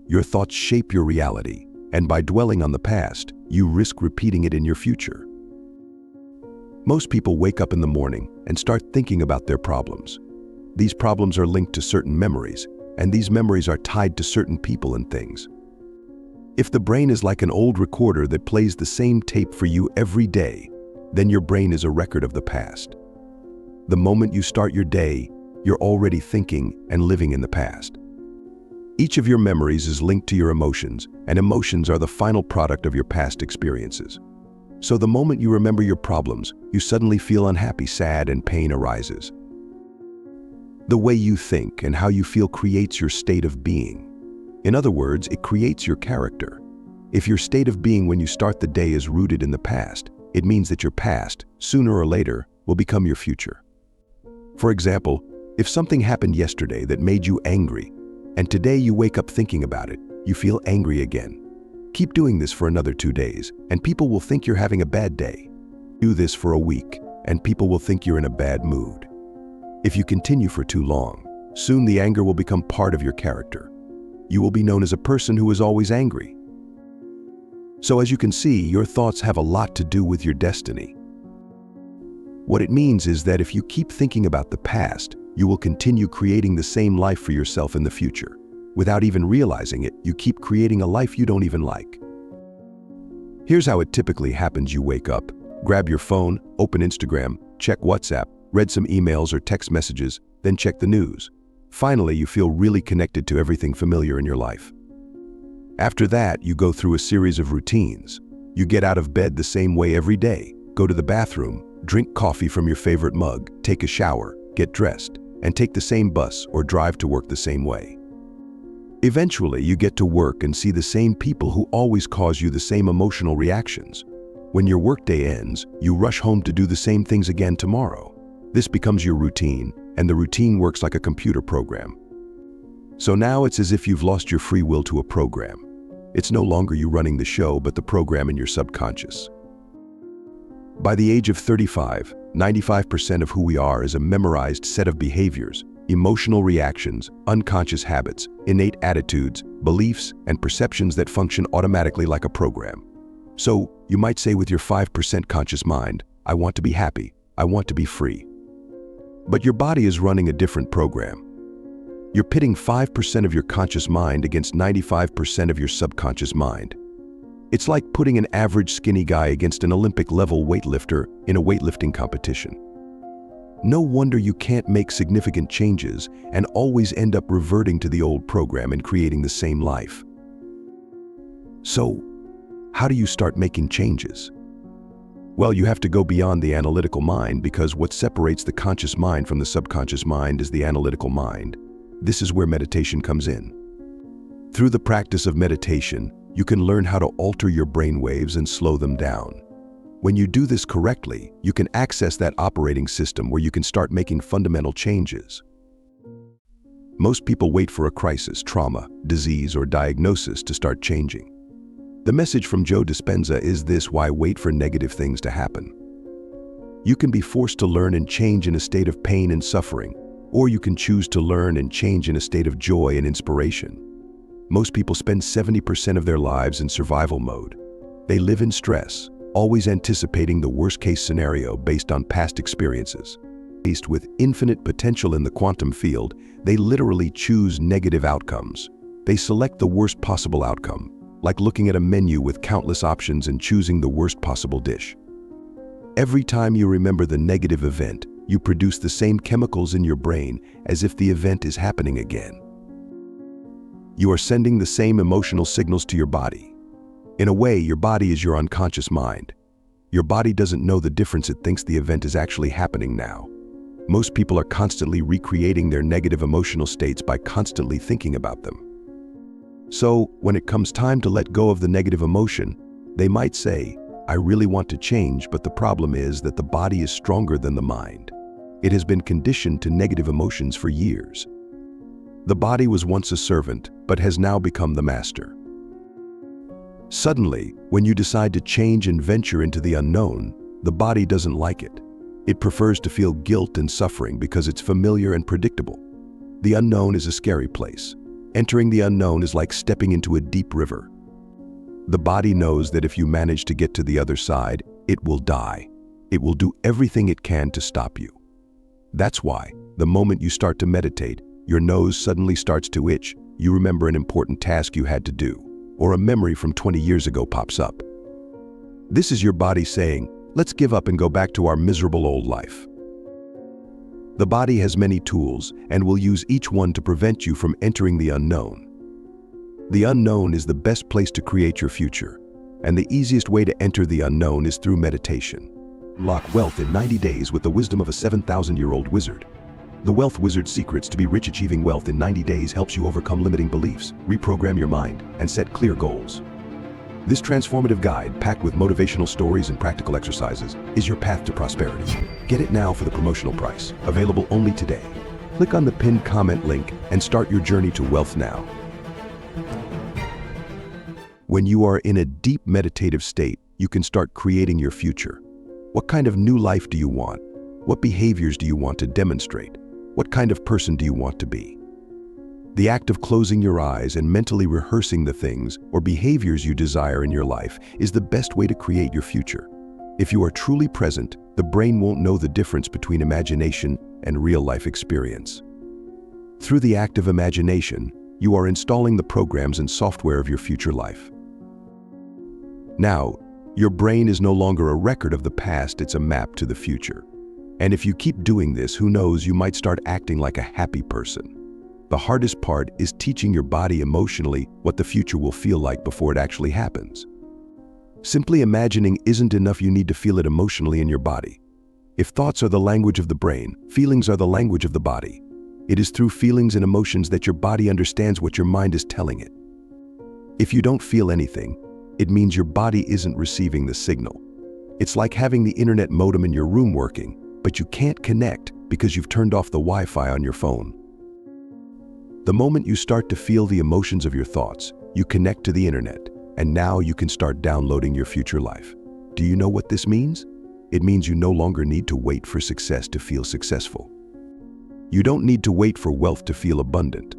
Your thoughts shape your reality, and by dwelling on the past, you risk repeating it in your future. Most people wake up in the morning and start thinking about their problems. These problems are linked to certain memories, and these memories are tied to certain people and things. If the brain is like an old recorder that plays the same tape for you every day, then your brain is a record of the past. The moment you start your day, you're already thinking and living in the past. Each of your memories is linked to your emotions, and emotions are the final product of your past experiences. So the moment you remember your problems, you suddenly feel unhappy, sad, and pain arises. The way you think and how you feel creates your state of being. In other words, it creates your character. If your state of being when you start the day is rooted in the past, it means that your past, sooner or later, will become your future. For example, if something happened yesterday that made you angry, and today you wake up thinking about it, you feel angry again. Keep doing this for another 2 days, and people will think you're having a bad day. Do this for a week, and people will think you're in a bad mood. If you continue for too long, soon the anger will become part of your character. You will be known as a person who is always angry. So as you can see, your thoughts have a lot to do with your destiny. What it means is that if you keep thinking about the past, you will continue creating the same life for yourself in the future. Without even realizing it, you keep creating a life you don't even like. Here's how it typically happens. You wake up, grab your phone, open Instagram, check WhatsApp, read some emails or text messages, then check the news. Finally, you feel really connected to everything familiar in your life. After that, you go through a series of routines. You get out of bed the same way every day, go to the bathroom, drink coffee from your favorite mug, take a shower, get dressed, and take the same bus or drive to work the same way. Eventually, you get to work and see the same people who always cause you the same emotional reactions. When your workday ends, you rush home to do the same things again tomorrow. This becomes your routine, and the routine works like a computer program. So now it's as if you've lost your free will to a program. It's no longer you running the show, but the program in your subconscious. By the age of 35, 95% of who we are is a memorized set of behaviors, emotional reactions, unconscious habits, innate attitudes, beliefs, and perceptions that function automatically like a program. So you might say with your 5% conscious mind, I want to be happy, I want to be free. But your body is running a different program. You're pitting 5% of your conscious mind against 95% of your subconscious mind. It's like putting an average skinny guy against an Olympic-level weightlifter in a weightlifting competition. No wonder you can't make significant changes and always end up reverting to the old program and creating the same life. So, how do you start making changes? Well, you have to go beyond the analytical mind, because what separates the conscious mind from the subconscious mind is the analytical mind. This is where meditation comes in. Through the practice of meditation, you can learn how to alter your brain waves and slow them down. When you do this correctly, you can access that operating system where you can start making fundamental changes. Most people wait for a crisis, trauma, disease, or diagnosis to start changing. The message from Joe Dispenza is this: why wait for negative things to happen? You can be forced to learn and change in a state of pain and suffering, or you can choose to learn and change in a state of joy and inspiration. Most people spend 70% of their lives in survival mode. They live in stress, always anticipating the worst-case scenario based on past experiences. Faced with infinite potential in the quantum field, they literally choose negative outcomes. They select the worst possible outcome, like looking at a menu with countless options and choosing the worst possible dish. Every time you remember the negative event, you produce the same chemicals in your brain as if the event is happening again. You are sending the same emotional signals to your body. In a way, your body is your unconscious mind. Your body doesn't know the difference. It thinks the event is actually happening now. Most people are constantly recreating their negative emotional states by constantly thinking about them. So, when it comes time to let go of the negative emotion, they might say, I really want to change, but the problem is that the body is stronger than the mind. It has been conditioned to negative emotions for years. The body was once a servant, but has now become the master. Suddenly, when you decide to change and venture into the unknown, the body doesn't like it. It prefers to feel guilt and suffering because it's familiar and predictable. The unknown is a scary place. Entering the unknown is like stepping into a deep river. The body knows that if you manage to get to the other side, it will die. It will do everything it can to stop you. That's why, the moment you start to meditate, your nose suddenly starts to itch, you remember an important task you had to do, or a memory from 20 years ago pops up. This is your body saying, let's give up and go back to our miserable old life. The body has many tools and will use each one to prevent you from entering the unknown. The unknown is the best place to create your future, and the easiest way to enter the unknown is through meditation. Unlock wealth in 90 days with the wisdom of a 7,000-year-old wizard. The Wealth Wizard's Secrets to be rich. Achieving wealth in 90 days helps you overcome limiting beliefs, reprogram your mind, and set clear goals. This transformative guide, packed with motivational stories and practical exercises, is your path to prosperity. Get it now for the promotional price, available only today. Click on the pinned comment link and start your journey to wealth now. When you are in a deep meditative state, you can start creating your future. What kind of new life do you want? What behaviors do you want to demonstrate? What kind of person do you want to be? The act of closing your eyes and mentally rehearsing the things or behaviors you desire in your life is the best way to create your future. If you are truly present, the brain won't know the difference between imagination and real-life experience. Through the act of imagination, you are installing the programs and software of your future life. Now, your brain is no longer a record of the past, it's a map to the future. And if you keep doing this, who knows, you might start acting like a happy person. The hardest part is teaching your body emotionally what the future will feel like before it actually happens. Simply imagining isn't enough, you need to feel it emotionally in your body. If thoughts are the language of the brain, feelings are the language of the body. It is through feelings and emotions that your body understands what your mind is telling it. If you don't feel anything, it means your body isn't receiving the signal. It's like having the internet modem in your room working, but you can't connect because you've turned off the Wi-Fi on your phone. The moment you start to feel the emotions of your thoughts, you connect to the internet, and now you can start downloading your future life. Do you know what this means? It means you no longer need to wait for success to feel successful. You don't need to wait for wealth to feel abundant.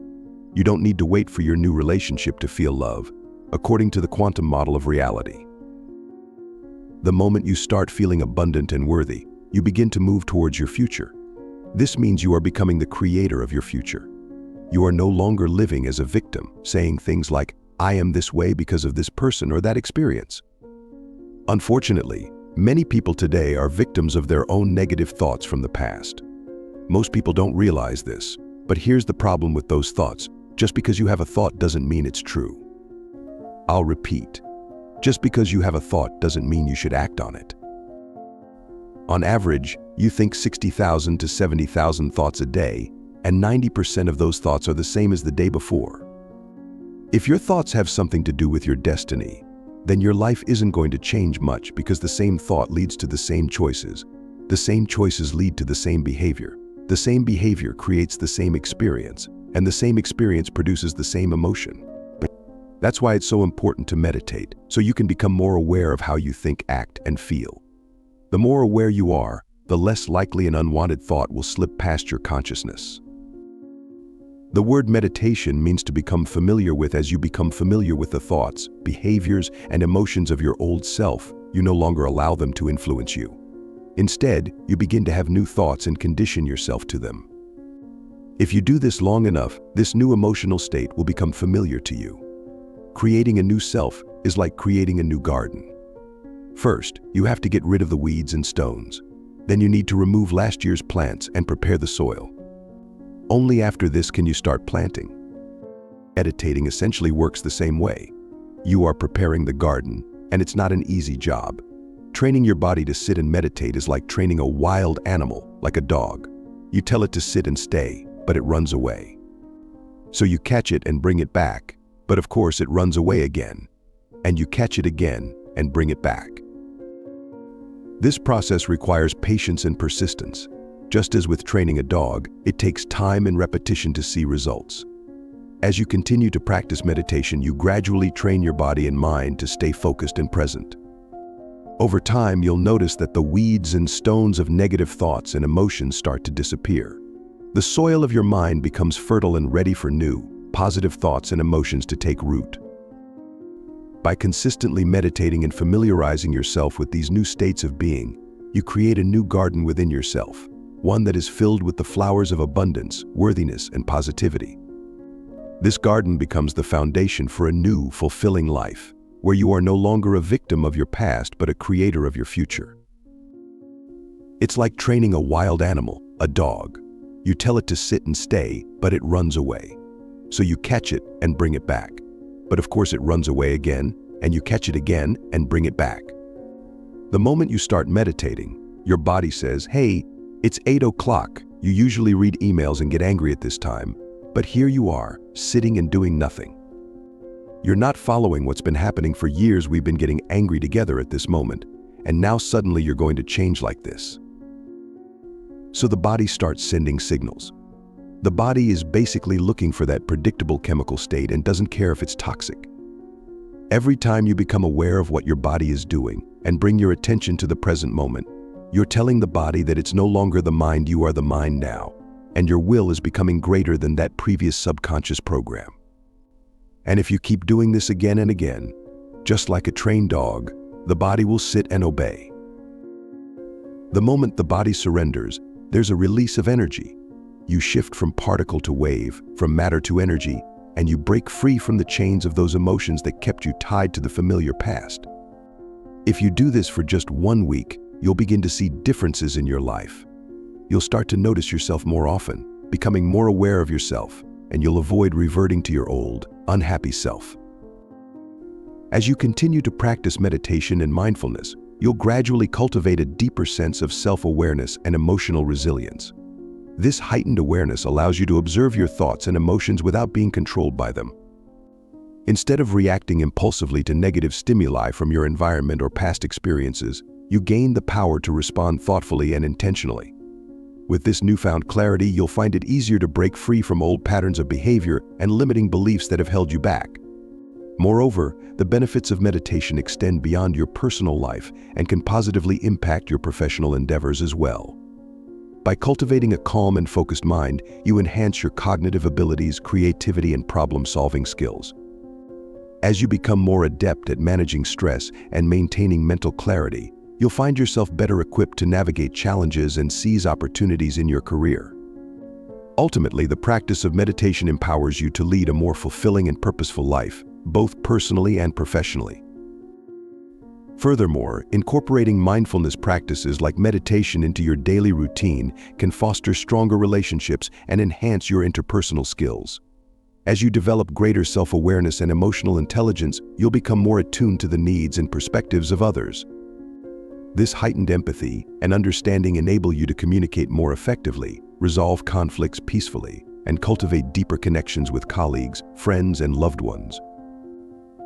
You don't need to wait for your new relationship to feel love, according to the quantum model of reality. The moment you start feeling abundant and worthy, you begin to move towards your future. This means you are becoming the creator of your future. You are no longer living as a victim, saying things like, I am this way because of this person or that experience. Unfortunately, many people today are victims of their own negative thoughts from the past. Most people don't realize this, but here's the problem with those thoughts. Just because you have a thought doesn't mean it's true. I'll repeat. Just because you have a thought doesn't mean you should act on it. On average, you think 60,000 to 70,000 thoughts a day, and 90% of those thoughts are the same as the day before. If your thoughts have something to do with your destiny, then your life isn't going to change much because the same thought leads to the same choices. The same choices lead to the same behavior. The same behavior creates the same experience, and the same experience produces the same emotion. That's why it's so important to meditate, so you can become more aware of how you think, act, and feel. The more aware you are, the less likely an unwanted thought will slip past your consciousness. The word meditation means to become familiar with. As you become familiar with the thoughts, behaviors, and emotions of your old self, you no longer allow them to influence you. Instead, you begin to have new thoughts and condition yourself to them. If you do this long enough, this new emotional state will become familiar to you. Creating a new self is like creating a new garden. First, you have to get rid of the weeds and stones. Then you need to remove last year's plants and prepare the soil. Only after this can you start planting. Meditating essentially works the same way. You are preparing the garden, and it's not an easy job. Training your body to sit and meditate is like training a wild animal, like a dog. You tell it to sit and stay, but it runs away. So you catch it and bring it back, but of course it runs away again. And you catch it again and bring it back. This process requires patience and persistence. Just as with training a dog, it takes time and repetition to see results. As you continue to practice meditation, you gradually train your body and mind to stay focused and present. Over time, you'll notice that the weeds and stones of negative thoughts and emotions start to disappear. The soil of your mind becomes fertile and ready for new, positive thoughts and emotions to take root. By consistently meditating and familiarizing yourself with these new states of being, you create a new garden within yourself, one that is filled with the flowers of abundance, worthiness, and positivity. This garden becomes the foundation for a new, fulfilling life, where you are no longer a victim of your past but a creator of your future. It's like training a wild animal, a dog. You tell it to sit and stay, but it runs away. So you catch it and bring it back. But of course it runs away again, and you catch it again and bring it back. The moment you start meditating, your body says, "Hey, it's 8 o'clock. You usually read emails and get angry at this time, but here you are, sitting and doing nothing." You're not following what's been happening for years. We've been getting angry together at this moment, and now suddenly you're going to change like this. So the body starts sending signals. The body is basically looking for that predictable chemical state and doesn't care if it's toxic. Every time you become aware of what your body is doing and bring your attention to the present moment, you're telling the body that it's no longer the mind, you are the mind now, and your will is becoming greater than that previous subconscious program. And if you keep doing this again and again, just like a trained dog, the body will sit and obey. The moment the body surrenders, there's a release of energy. You shift from particle to wave, from matter to energy, and you break free from the chains of those emotions that kept you tied to the familiar past. If you do this for just 1 week, you'll begin to see differences in your life. You'll start to notice yourself more often, becoming more aware of yourself, and you'll avoid reverting to your old, unhappy self. As you continue to practice meditation and mindfulness, you'll gradually cultivate a deeper sense of self-awareness and emotional resilience. This heightened awareness allows you to observe your thoughts and emotions without being controlled by them. Instead of reacting impulsively to negative stimuli from your environment or past experiences, you gain the power to respond thoughtfully and intentionally. With this newfound clarity, you'll find it easier to break free from old patterns of behavior and limiting beliefs that have held you back. Moreover, the benefits of meditation extend beyond your personal life and can positively impact your professional endeavors as well. By cultivating a calm and focused mind, you enhance your cognitive abilities, creativity, and problem-solving skills. As you become more adept at managing stress and maintaining mental clarity, you'll find yourself better equipped to navigate challenges and seize opportunities in your career. Ultimately, the practice of meditation empowers you to lead a more fulfilling and purposeful life, both personally and professionally. Furthermore, incorporating mindfulness practices like meditation into your daily routine can foster stronger relationships and enhance your interpersonal skills. As you develop greater self-awareness and emotional intelligence, you'll become more attuned to the needs and perspectives of others. This heightened empathy and understanding enable you to communicate more effectively, resolve conflicts peacefully, and cultivate deeper connections with colleagues, friends, and loved ones.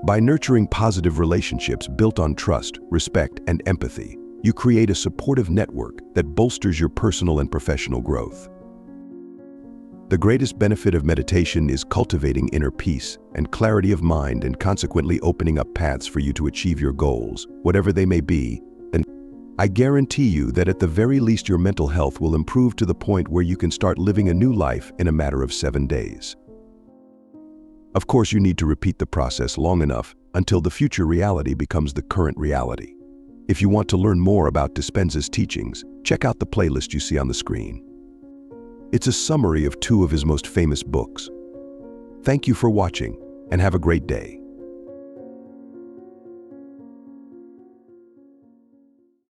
By nurturing positive relationships built on trust, respect, and empathy, you create a supportive network that bolsters your personal and professional growth. The greatest benefit of meditation is cultivating inner peace and clarity of mind, and consequently opening up paths for you to achieve your goals, whatever they may be. And I guarantee you that at the very least your mental health will improve to the point where you can start living a new life in a matter of 7 days. Of course, you need to repeat the process long enough until the future reality becomes the current reality. If you want to learn more about Dispenza's teachings, check out the playlist you see on the screen. It's a summary of 2 of his most famous books. Thank you for watching, and have a great day.